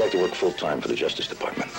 you like to work full-time for the Justice Department?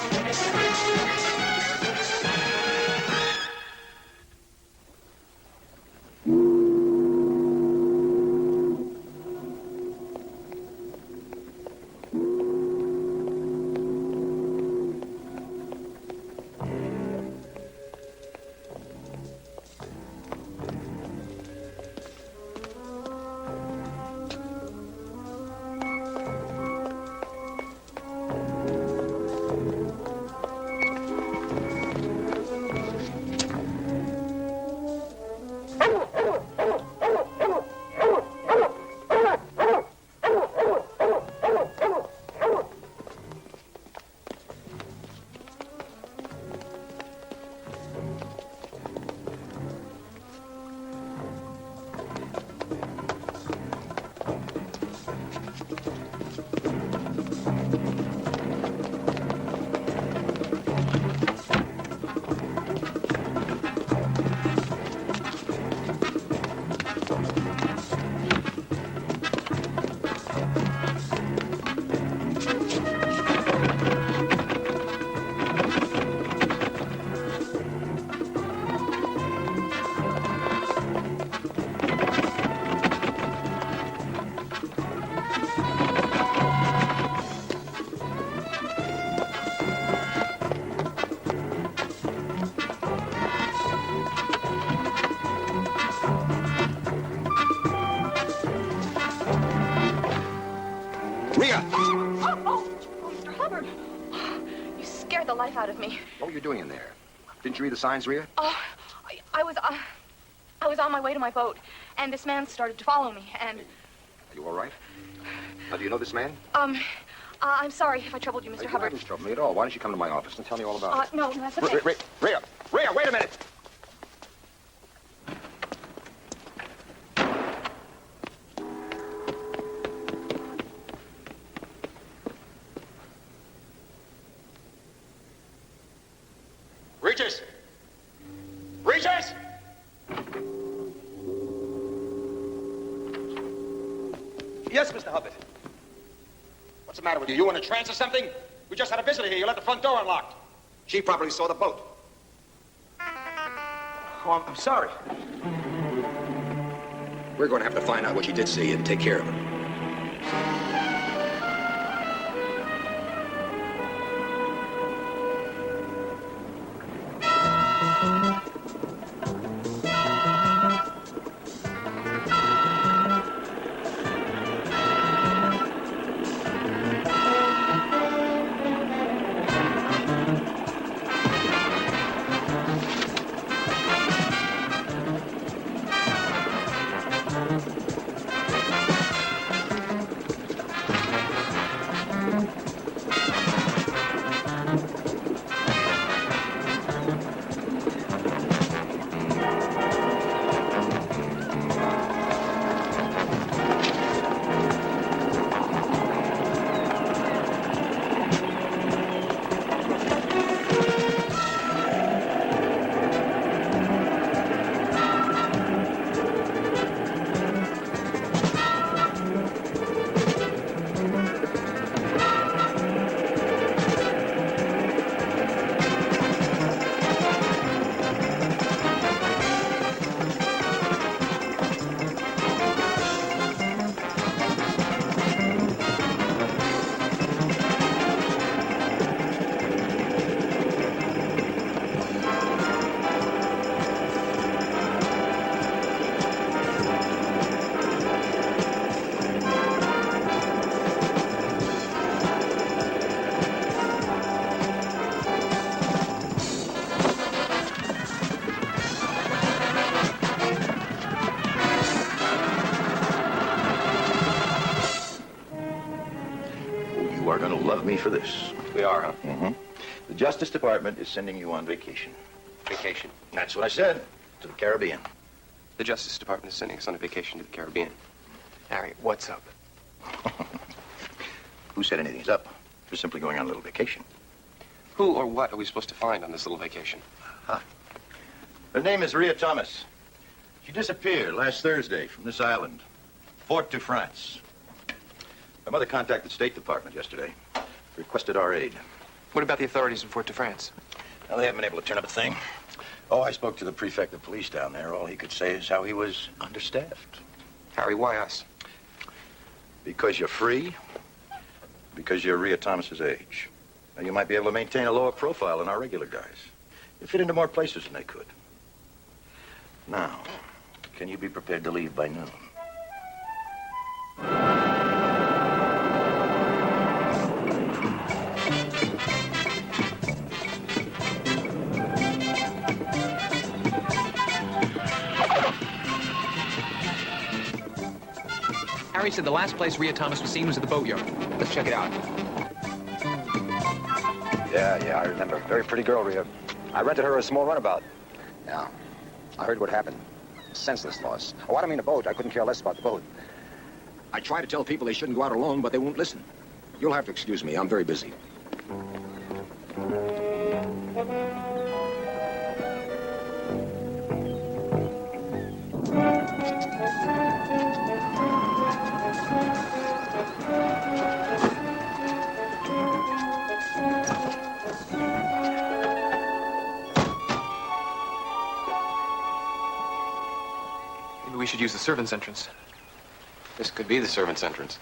Life out of me. What were you doing in there? Didn't you read the signs, Rhea? Oh, I was on my way to my boat, and this man started to follow me, and... Are you all right? Now, do you know this man? I'm sorry if I troubled you, Mr. Hubbard. You haven't troubled me at all. Why don't you come to my office and tell me all about it? No, that's okay. Rhea, wait a minute! Regis! Regis! Yes, Mr. Hubbard. What's the matter with you? You in a trance or something? We just had a visitor here. You left the front door unlocked. She probably saw the boat. Oh, I'm sorry. We're going to have to find out what she did see and take care of her. Me for this. We are, huh? Mm-hmm. The Justice Department is sending you on vacation. Vacation? That's what I said. To the Caribbean. The Justice Department is sending us on a vacation to the Caribbean. Harry, what's up? Who said anything's up? We're simply going on a little vacation. Who or what are we supposed to find on this little vacation? Huh. Her name is Rhea Thomas. She disappeared last Thursday from this island, Fort de France. My mother contacted the State Department yesterday. requested our aid. What about the authorities in Fort de France? Well, they haven't been able to turn up a thing. Oh, I spoke to the prefect of police down there. All he could say is how he was understaffed. Harry, why us? Because you're free, because you're Rhea Thomas's age. Now, you might be able to maintain a lower profile than our regular guys. You fit into more places than they could. Now, can you be prepared to leave by noon? Harry said the last place Rhea Thomas was seen was at the boatyard. Let's check it out. Yeah, I remember. Very pretty girl, Rhea. I rented her a small runabout. Yeah. I heard what happened. Senseless loss. Oh, I don't mean a boat. I couldn't care less about the boat. I try to tell people they shouldn't go out alone, but they won't listen. You'll have to excuse me. I'm very busy. Maybe we should use the servants' entrance. This could be the servants' entrance.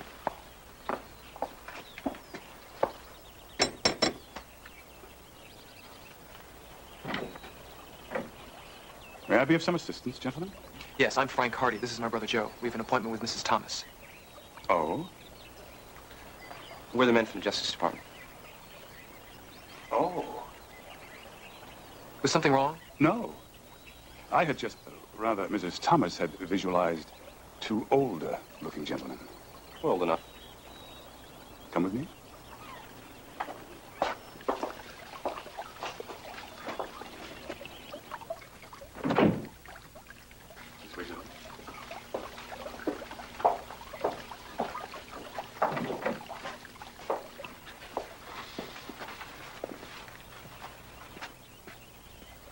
May I be of some assistance, gentlemen? Yes, I'm Frank Hardy. This is my brother Joe. We have an appointment with Mrs. Thomas. Oh? We're the men from the Justice Department. Oh. Was something wrong? No. I had just, rather, Mrs. Thomas had visualized two older-looking gentlemen. We're old enough. Come with me.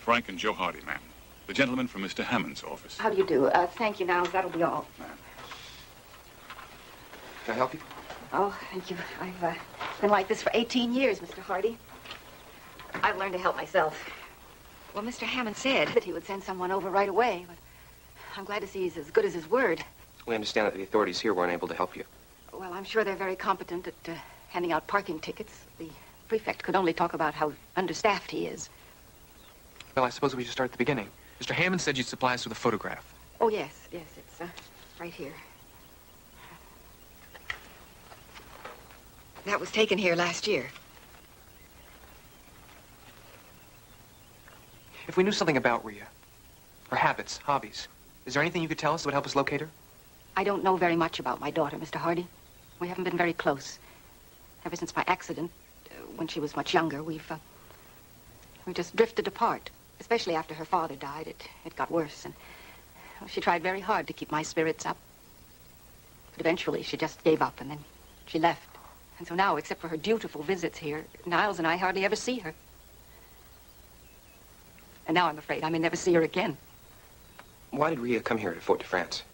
Frank and Joe Hardy, ma'am. The gentleman from Mr. Hammond's office. How do you do? Thank you, now. That'll be all. Can I help you? Oh, thank you. I've been like this for 18 years, Mr. Hardy. I've learned to help myself. Well, Mr. Hammond said that he would send someone over right away, but I'm glad to see he's as good as his word. We understand that the authorities here weren't able to help you. Well, I'm sure they're very competent at handing out parking tickets. The prefect could only talk about how understaffed he is. Well, I suppose we should start at the beginning. Mr. Hammond said you'd supply us with a photograph. Oh, yes, it's right here. That was taken here last year. If we knew something about Rhea, her habits, hobbies, is there anything you could tell us that would help us locate her? I don't know very much about my daughter, Mr. Hardy. We haven't been very close. Ever since my accident, when she was much younger, we've just drifted apart. Especially after her father died, it got worse, and she tried very hard to keep my spirits up. But eventually, she just gave up, and then she left. And so now, except for her dutiful visits here, Niles and I hardly ever see her. And now I'm afraid I may never see her again. Why did Rhea come here to Fort de France?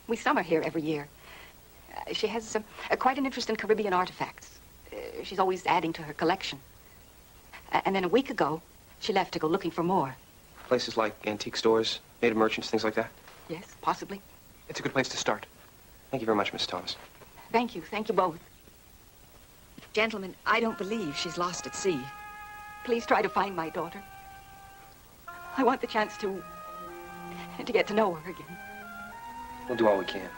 We summer here every year. She has quite an interest in Caribbean artifacts. She's always adding to her collection. And then a week ago, she left to go looking for more. Places like antique stores, native merchants, things like that? Yes, possibly. It's a good place to start. Thank you very much, Miss Thomas. Thank you both. Gentlemen, I don't believe she's lost at sea. Please try to find my daughter. I want the chance to get to know her again. We'll do all we can.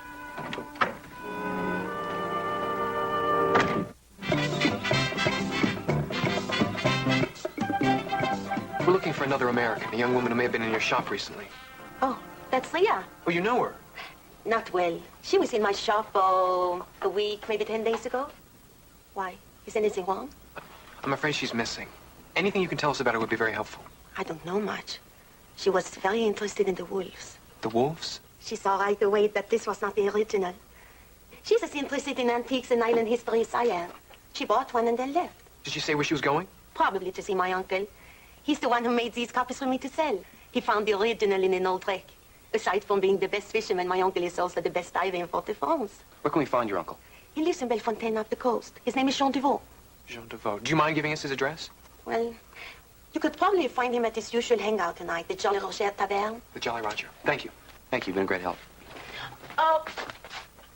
We're looking for another American, a young woman who may have been in your shop recently. Oh, that's Rhea. Oh, you know her? Not well. She was in my shop, a week, maybe 10 days ago. Why? Is anything wrong? I'm afraid she's missing. Anything you can tell us about her would be very helpful. I don't know much. She was very interested in the wolves. The wolves? She saw right away that this was not the original. She's as interested in antiques and island history as I am. She bought one and then left. Did she say where she was going? Probably to see my uncle. He's the one who made these copies for me to sell. He found the original in an old wreck. Aside from being the best fisherman, my uncle is also the best diver in Fort de France. Where can we find your uncle? He lives in Bellefontaine off the coast. His name is Jean Duvaux. Jean Deveau. Do you mind giving us his address? Well, you could probably find him at his usual hangout tonight, the Jolly Roger Taverne. The Jolly Roger. Thank you. Thank you. You've been a great help. Oh,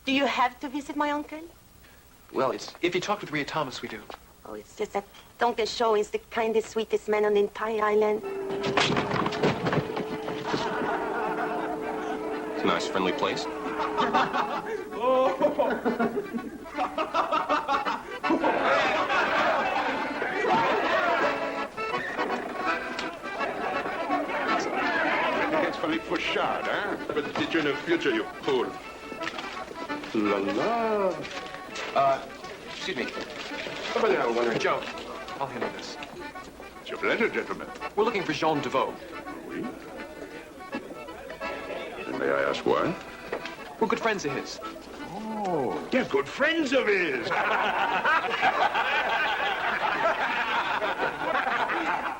do you have to visit my uncle? Well, it's... If you talked with Rhea Thomas, we do. Oh, it's just that Uncle Joe is the kindest, sweetest man on the entire island. It's a nice, friendly place. It's funny for shard, huh? But did you in the future, you fool? La la. Excuse me. Somebody I was wondering. Joe, I'll handle this. It's your pleasure, gentlemen. We're looking for Jean Deveau. Oui. And may I ask why? We're good friends of his. Oh, they're good friends of his.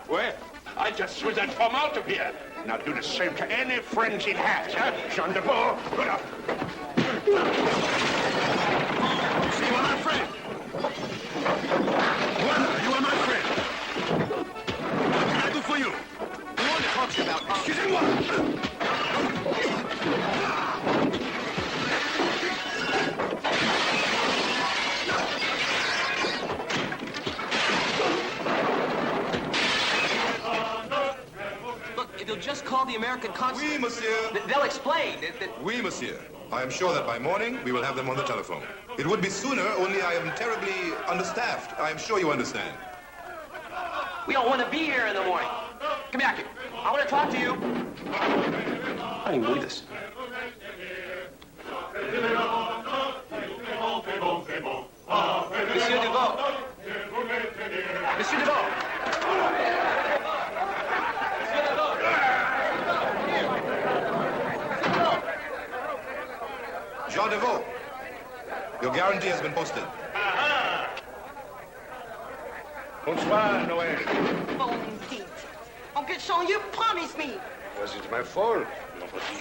Well, I just threw that bomb out of here. Now do the same to any friends he has, huh? Jean Deveau, good up. See, you are my friend. Voilà, you are my friend. What can I do for you? We want to talk to you about... Excusez-moi. If you'll just call the American consul... Oui, monsieur. They'll explain. Oui, monsieur. I am sure that by morning we will have them on the telephone. It would be sooner, only I am terribly understaffed. I am sure you understand. We all want to be here in the morning. Come back here. I want to talk to you. I can't even believe this. Monsieur Deveau. Monsieur Deveau. Jean Deveau, your guarantee has been posted. Bonsoir, Noël. Bon, indeed. Uncle Jean, you promised me. Was it my fault? Non, pas si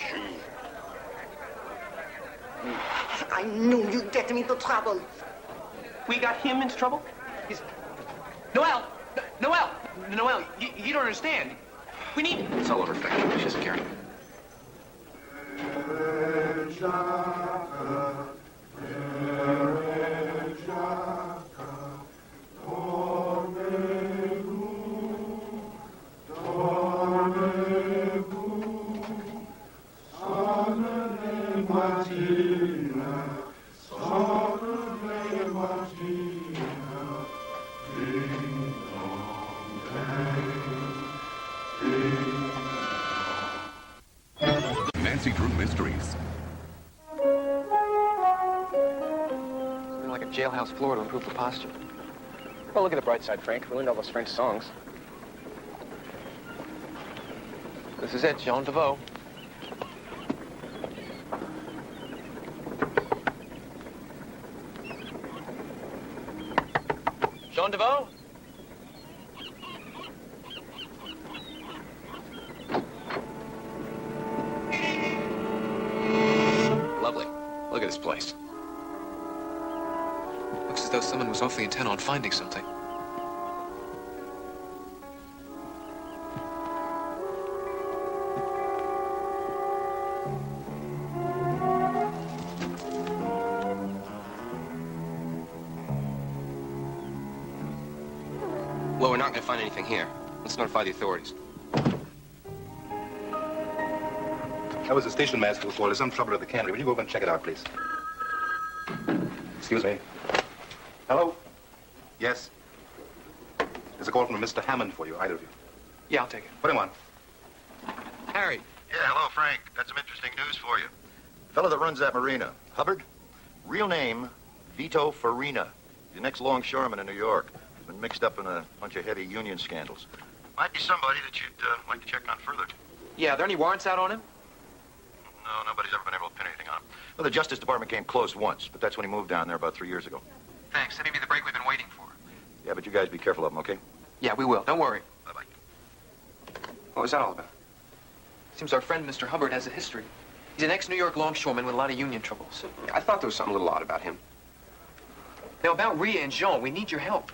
I knew you'd get him into trouble. We got him into trouble? He's... Noel! Noel! Noel, you don't understand. We need... It's all over, Fleck. She doesn't care. Nancy Drew Mysteries. Something like a jailhouse floor to improve the posture. Well, look at the bright side, Frank. We learned all those French songs. This is it, Jean Deveau. Jean Deveau? Lovely. Look at this place. Looks as though someone was awfully intent on finding something. Well, we're not going to find anything here. Let's notify the authorities. That was the station master who called. There's some trouble at the cannery. Will you go over and check it out, please? Excuse me. Hello? Yes? There's a call from a Mr. Hammond for you, either of you. Yeah, I'll take it. Put him on. Harry. Yeah, hello, Frank. Got some interesting news for you. Fellow that runs that marina, Hubbard, real name, Vito Farina. The next longshoreman in New York. Been mixed up in a bunch of heavy union scandals. Might be somebody that you'd like to check on further. Yeah, are there any warrants out on him? No, nobody's ever been able to pin anything on him. Well, the Justice Department came close once, but that's when he moved down there about 3 years ago. Thanks. That may be the break we've been waiting for. Yeah, but you guys be careful of him, okay? Yeah, we will. Don't worry. Bye-bye. What was that all about? Seems our friend, Mr. Hubbard, has a history. He's an ex-New York longshoreman with a lot of union troubles. I thought there was something a little odd about him. Now, about Rhea and Jean, we need your help.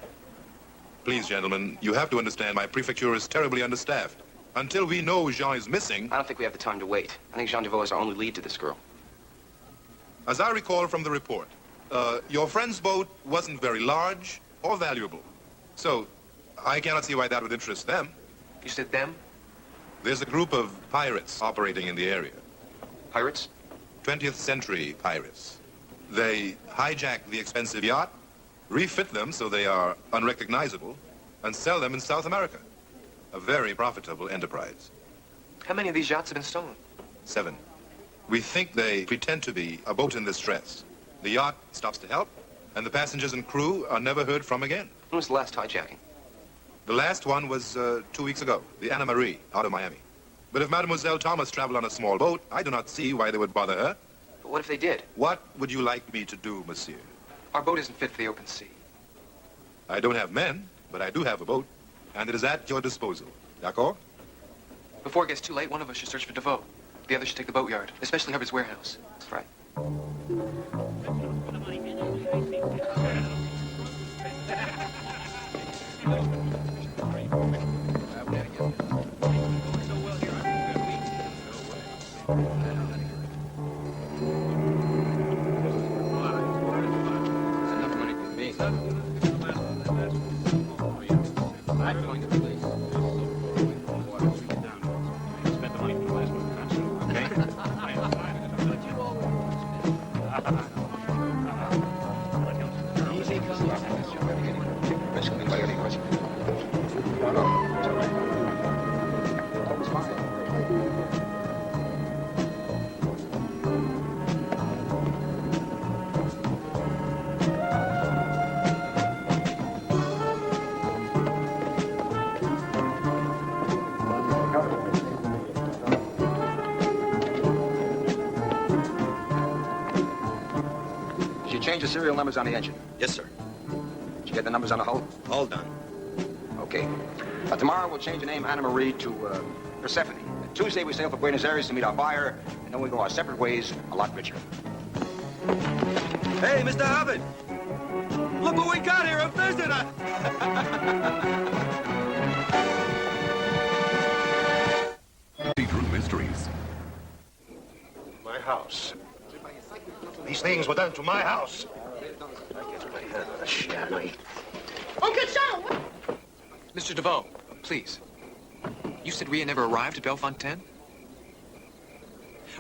Please, gentlemen, you have to understand my prefecture is terribly understaffed. Until we know Jean is missing... I don't think we have the time to wait. I think Jean Deveau is our only lead to this girl. As I recall from the report, your friend's boat wasn't very large or valuable. So, I cannot see why that would interest them. You said them? There's a group of pirates operating in the area. Pirates? 20th century pirates. They hijack the expensive yacht, refit them so they are unrecognizable, and sell them in South America. A very profitable enterprise. How many of these yachts have been stolen? 7. We think they pretend to be a boat in distress. The yacht stops to help, and the passengers and crew are never heard from again. When was the last hijacking? The last one was 2 weeks ago, the Anna Marie, out of Miami. But if Mademoiselle Thomas traveled on a small boat, I do not see why they would bother her. But what if they did? What would you like me to do, monsieur? Our boat isn't fit for the open sea. I don't have men, but I do have a boat, and it is at your disposal. D'accord? Before it gets too late, one of us should search for Deveau. The other should take the boatyard, especially Hubbard's warehouse. That's right. Change the serial numbers on the engine. Yes, sir. Did you get the numbers on the hull? All done. Okay. Tomorrow we'll change the name Anna Marie to Persephone. Tuesday we sail for Buenos Aires to meet our buyer, and then we go our separate ways, a lot richer. Hey, Mr. Hubbard! Look what we got here on Thursday night! Secret Mysteries. My house. These things were done to my house. Uncle Jean! Mr. Deveau, please. You said Rhea never arrived at Bellefontaine?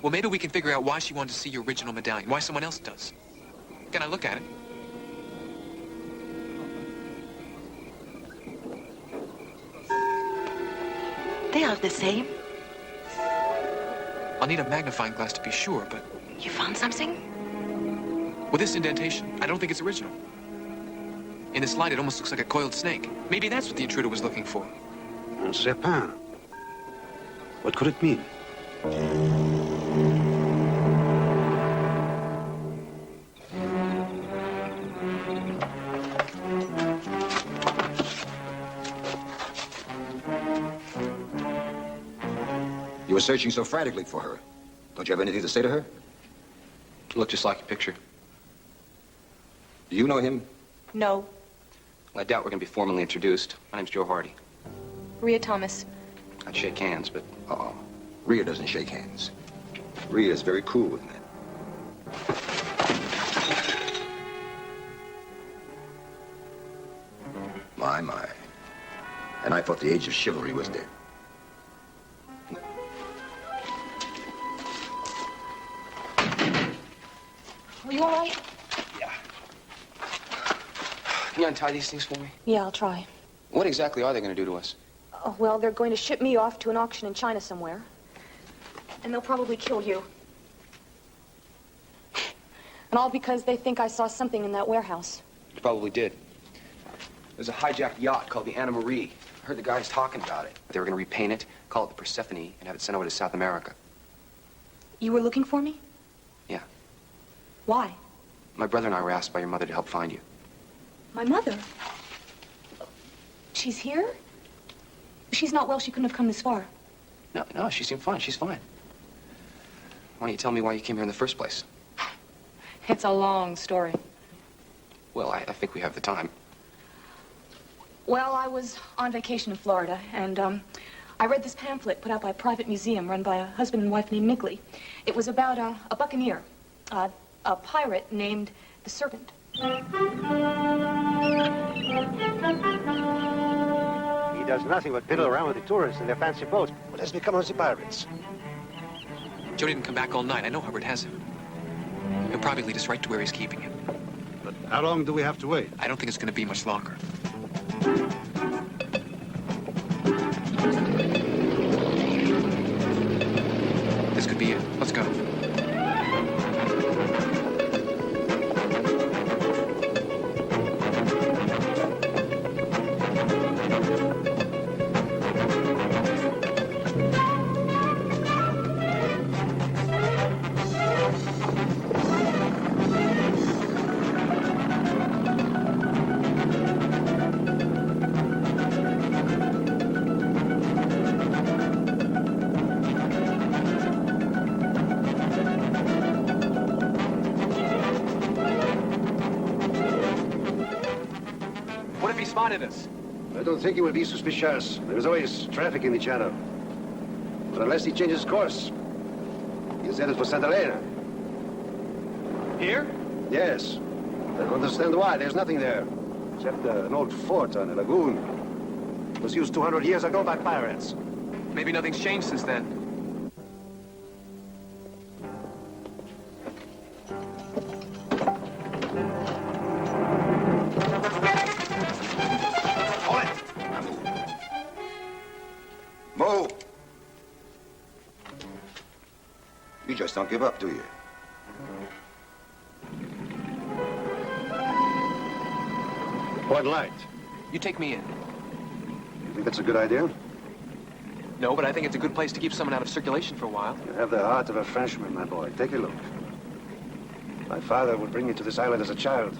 Well, maybe we can figure out why she wanted to see your original medallion, why someone else does. Can I look at it? They are the same. I'll need a magnifying glass to be sure, but... You found something? With this indentation, I don't think it's original. In this light, it almost looks like a coiled snake. Maybe that's what the intruder was looking for. On ne sait pas. What could it mean? You were searching so frantically for her. Don't you have anything to say to her? You look just like your picture. Do you know him? No. Well, I doubt we're going to be formally introduced. My name's Joe Hardy. Rhea Thomas. I'd shake hands, but... Uh-oh. Rhea doesn't shake hands. Rhea is very cool with men. My. And I thought the age of chivalry was dead. Are you all right? Can you untie these things for me? Yeah, I'll try. What exactly are they going to do to us? Oh, well, they're going to ship me off to an auction in China somewhere. And they'll probably kill you. And all because they think I saw something in that warehouse. You probably did. There's a hijacked yacht called the Anna Marie. I heard the guys talking about it. They were going to repaint it, call it the Persephone, and have it sent over to South America. You were looking for me? Yeah. Why? My brother and I were asked by your mother to help find you. My mother? She's here? She's not well. She couldn't have come this far. No, she seemed fine. She's fine. Why don't you tell me why you came here in the first place? It's a long story. Well, I think we have the time. Well, I was on vacation in Florida, and I read this pamphlet put out by a private museum run by a husband and wife named Nigley. It was about a buccaneer, a pirate named the Serpent. He does nothing but fiddle around with the tourists in their fancy boats. What has become of the pirates? Joe didn't come back all night. I know Hubbard has him. He'll probably lead us right to where he's keeping him. But how long do we have to wait? I don't think it's going to be much longer. This could be it. Let's go. Us. I don't think he will be suspicious. There is always traffic in the channel. But unless he changes course, he's headed for Santa Elena. Here? Yes. I don't understand why. There's nothing there. Except an old fort on a lagoon. It was used 200 years ago by pirates. Maybe nothing's changed since then. You just don't give up, do you? One light. You take me in. You think that's a good idea? No, but I think it's a good place to keep someone out of circulation for a while. You have the heart of a Frenchman, my boy. Take a look. My father would bring you to this island as a child.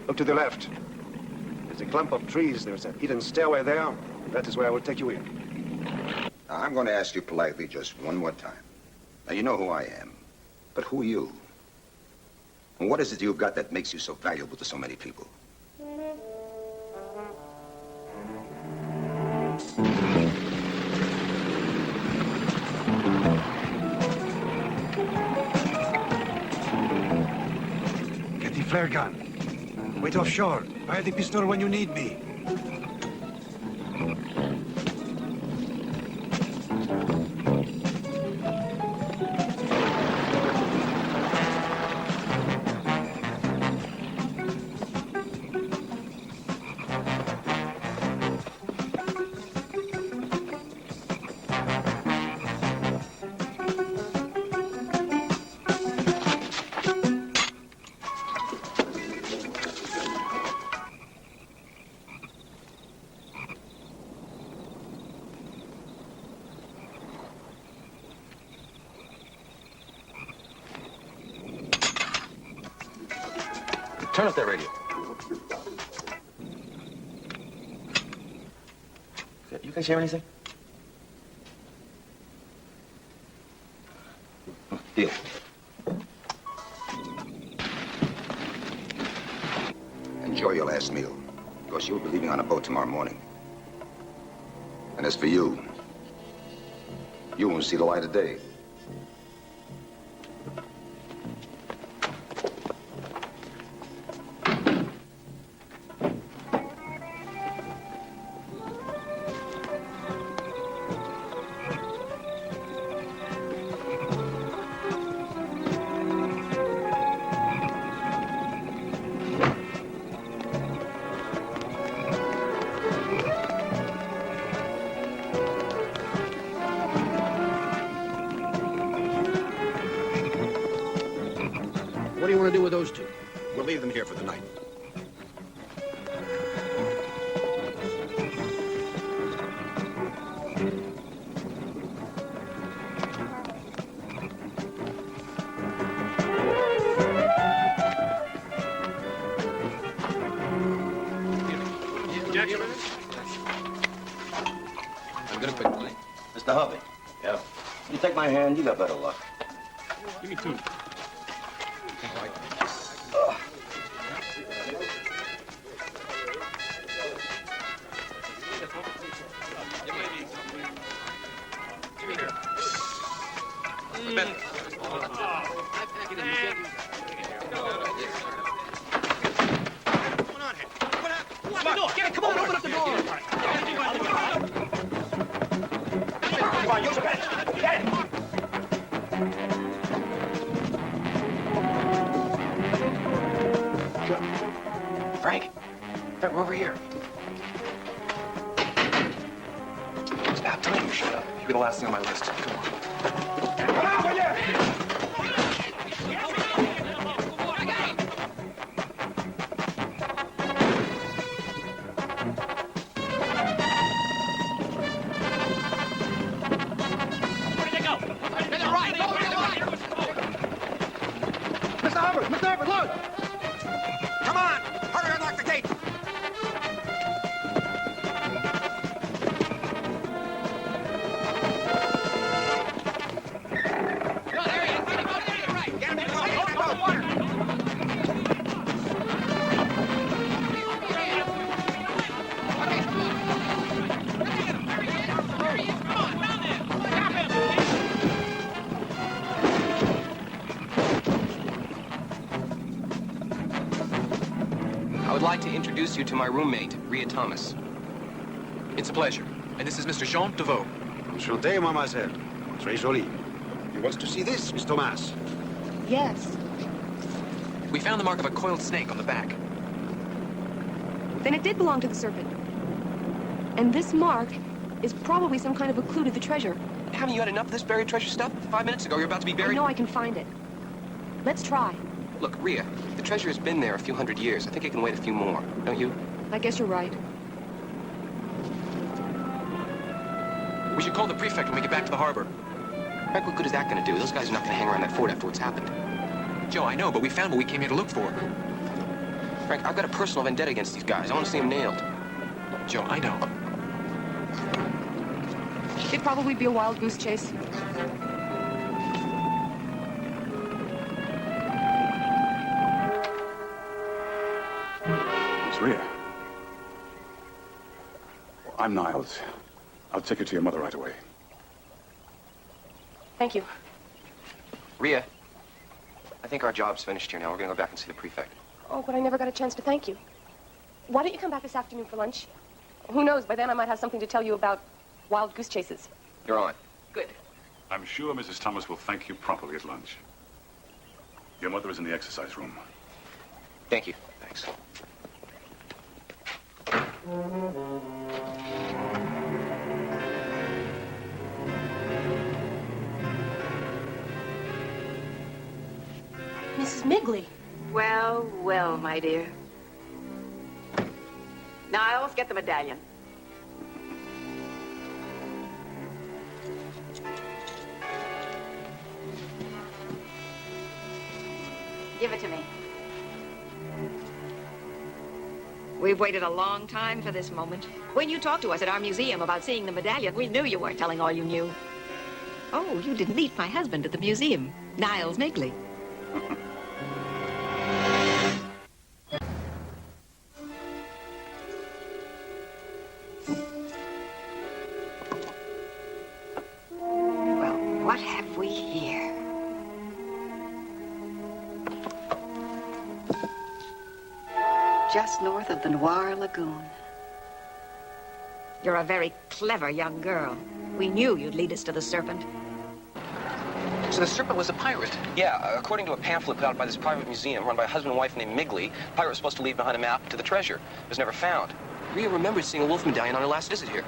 Look to the left. There's a clump of trees. There's a hidden stairway there. That is where I will take you in. Now, I'm going to ask you politely just one more time. Now, you know who I am. But who are you? And what is it you've got that makes you so valuable to so many people? Get the flare gun. Wait offshore. Fire the pistol when you need me. Turn up that radio. You guys hear anything? Deal. Enjoy your last meal, because you'll be leaving on a boat tomorrow morning. And as for you, you won't see the light of day. What do you want to do with those two? We'll leave them here for the night. Gentlemen. I'm gonna quit playing. Mr. Hubby. Yeah? You take my hand, you got better luck. Give me two. the bed. Come on, get it. Come on, open up the door. Come on, use the bench. Get it. Frank, we're over here. It's about time you shut up. You'll be the last thing on my list. Come on. Come on, will you? Mr. Hubbard, look! Come on! Hurry or lock the gate! I would like to introduce you to my roommate, Rhea Thomas. It's a pleasure. And this is Mr. Jean Deveau. Enchanté, mademoiselle. Très jolie. You want to see this, Miss Thomas? Yes. We found the mark of a coiled snake on the back. Then it did belong to the serpent. And this mark is probably some kind of a clue to the treasure. Haven't you had enough of this buried treasure stuff? 5 minutes ago, you're about to be buried. I know I can find it. Let's try. Look, Rhea, the treasure has been there a few hundred years. I think it can wait a few more, don't you? I guess you're right. We should call the prefect when we get back to the harbor. Frank, what good is that going to do? Those guys are not going to hang around that fort after what's happened. Joe, I know, but we found what we came here to look for. Frank, I've got a personal vendetta against these guys. I want to see them nailed. Joe, I know. It'd probably be a wild goose chase. Miss Rhea. I'm Niles. I'll take you to your mother right away. Thank you. Rhea, I think our job's finished here now. We're going to go back and see the prefect. Oh, but I never got a chance to thank you. Why don't you come back this afternoon for lunch? Who knows, by then I might have something to tell you about wild goose chases. You're on. Good. I'm sure Mrs. Thomas will thank you properly at lunch. Your mother is in the exercise room. Thank you. Thanks. Mrs. Migley. Well, well, my dear. Niles, get the medallion. Give it to me. We've waited a long time for this moment. When you talked to us at our museum about seeing the medallion, we knew you weren't telling all you knew. Oh, you didn't meet my husband at the museum, Niles Migley. Well, what have we here? Just north of the Noir Lagoon. You're a very clever young girl. We knew you'd lead us to the serpent. So the serpent was a pirate? Yeah, according to a pamphlet put out by this private museum run by a husband and wife named Migley, the pirate was supposed to leave behind a map to the treasure. It was never found. Rhea remembers seeing a wolf medallion on her last visit here.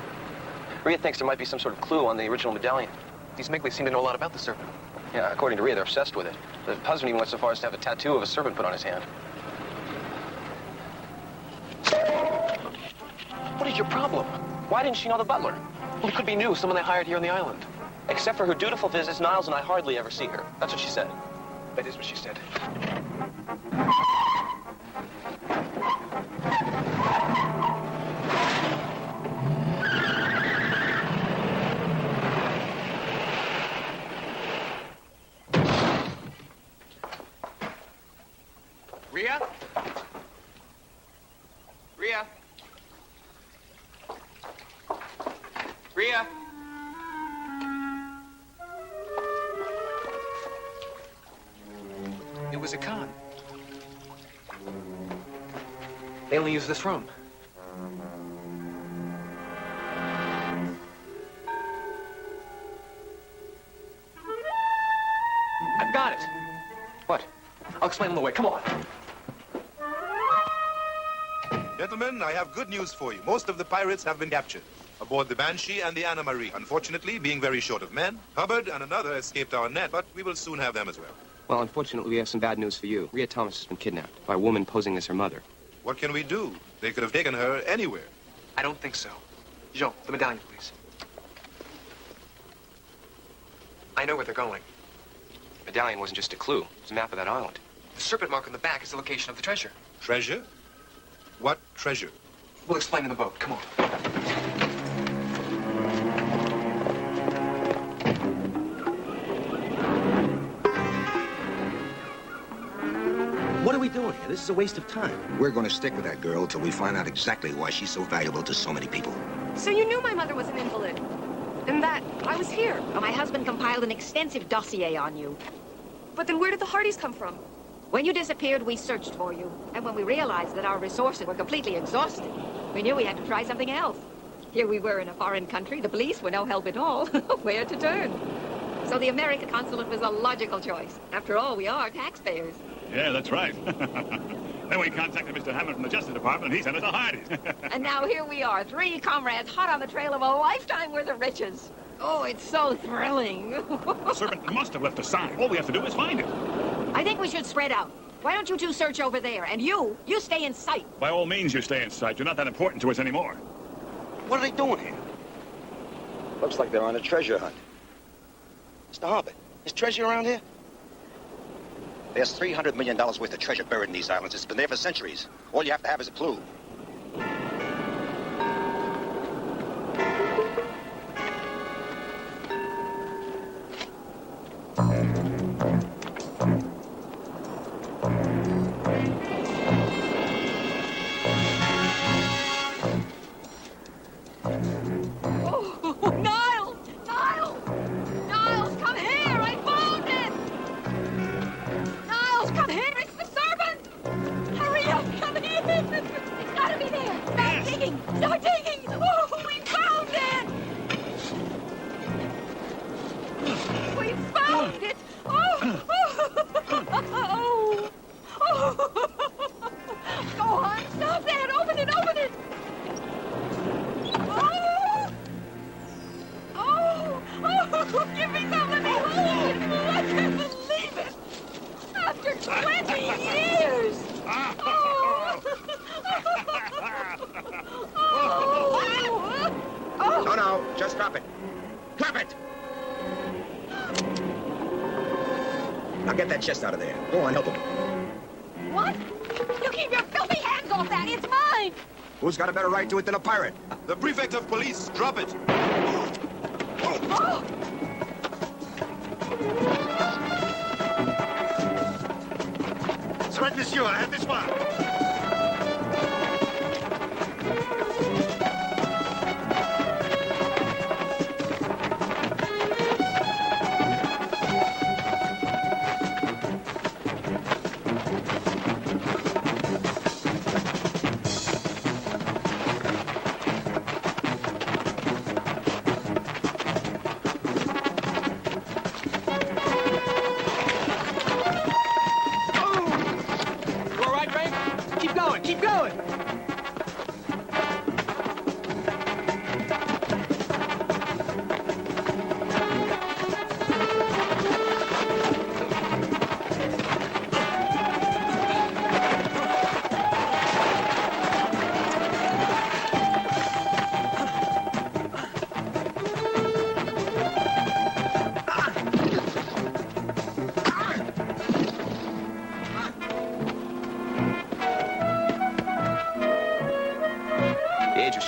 Rhea thinks there might be some sort of clue on the original medallion. These Migleys seem to know a lot about the serpent. Yeah, according to Rhea, they're obsessed with it. The husband even went so far as to have a tattoo of a serpent put on his hand. What is your problem? Why didn't she know the butler? Well, it could be new, someone they hired here on the island. Except for her dutiful visits, Niles and I hardly ever see her. That's what she said. That is what she said. Rhea? Rhea? Rhea? was a con. They only use this room. I've got it. What? I'll explain on the way. Come on. Gentlemen, I have good news for you. Most of the pirates have been captured aboard the Banshee and the Anna Marie. Unfortunately, being very short of men, Hubbard and another escaped our net, but we will soon have them as well. Well, unfortunately, we have some bad news for you. Rhea Thomas has been kidnapped by a woman posing as her mother. What can we do? They could have taken her anywhere. I don't think so. Jean, the medallion, please. I know where they're going. The medallion wasn't just a clue. It was a map of that island. The serpent mark on the back is the location of the treasure. Treasure? What treasure? We'll explain in the boat. Come on. What are we doing here? This is a waste of time. We're going to stick with that girl till we find out exactly why she's so valuable to so many people. So you knew my mother was an invalid? And that I was here? Well, my husband compiled an extensive dossier on you. But then where did the Hardys come from? When you disappeared, we searched for you. And when we realized that our resources were completely exhausted, we knew we had to try something else. Here we were in a foreign country. The police were no help at all. Where to turn? So the American consulate was a logical choice. After all, we are taxpayers. Yeah, that's right. Then we contacted Mr. Hammond from the Justice Department, and he sent us the Hardys. And now here we are, 3 comrades hot on the trail of a lifetime worth of riches. Oh, it's so thrilling. The serpent must have left a sign. All we have to do is find it. I think we should spread out. Why don't you two search over there? And you stay in sight. By all means, you stay in sight. You're not that important to us anymore. What are they doing here? Looks like they're on a treasure hunt. Mr. Hubbard, is treasure around here? There's $300 million worth of treasure buried in these islands. It's been there for centuries. All you have to have is a clue. Chest out of there. Go on, help him. What? You keep your filthy hands off that. It's mine. Who's got a better right to it than a pirate? The prefect of police. Drop it. Oh. C'est vrai, monsieur, I have this one.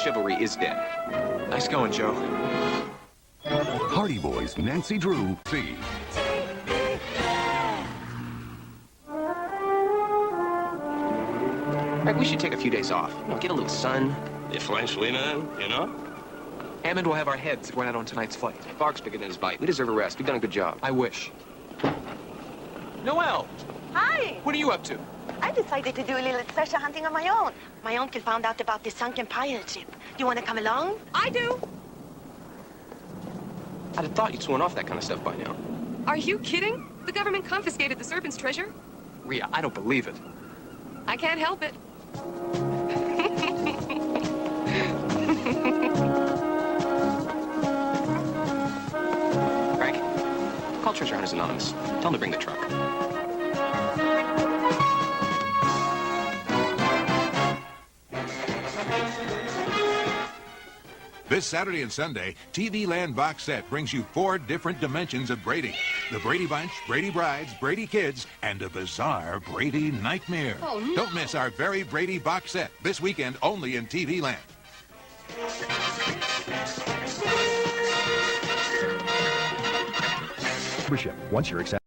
Chivalry is dead. Nice going, Joe. Hardy Boys, Nancy Drew, C. Right, we should take a few days off. You know, get a little sun. The French linen, you know? Hammond will have our heads if we're not on tonight's flight. Bark's bigger than his bite. We deserve a rest. We've done a good job. I wish. Noelle! Hi. What are you up to? I decided to do a little treasure hunting on my own. My uncle found out about this sunken pirate ship. Do you want to come along? I do. I'd have thought you'd sworn off that kind of stuff by now. Are you kidding? The government confiscated the Serpent's treasure. Rhea, I don't believe it. I can't help it. Frank, call treasure hunters anonymous. Tell them to bring the truck. This Saturday and Sunday, TV Land Box Set brings you 4 different dimensions of Brady. The Brady Bunch, Brady Brides, Brady Kids, and a bizarre Brady Nightmare. Oh, no. Don't miss our very Brady Box Set this weekend only in TV Land. Once you're accepted.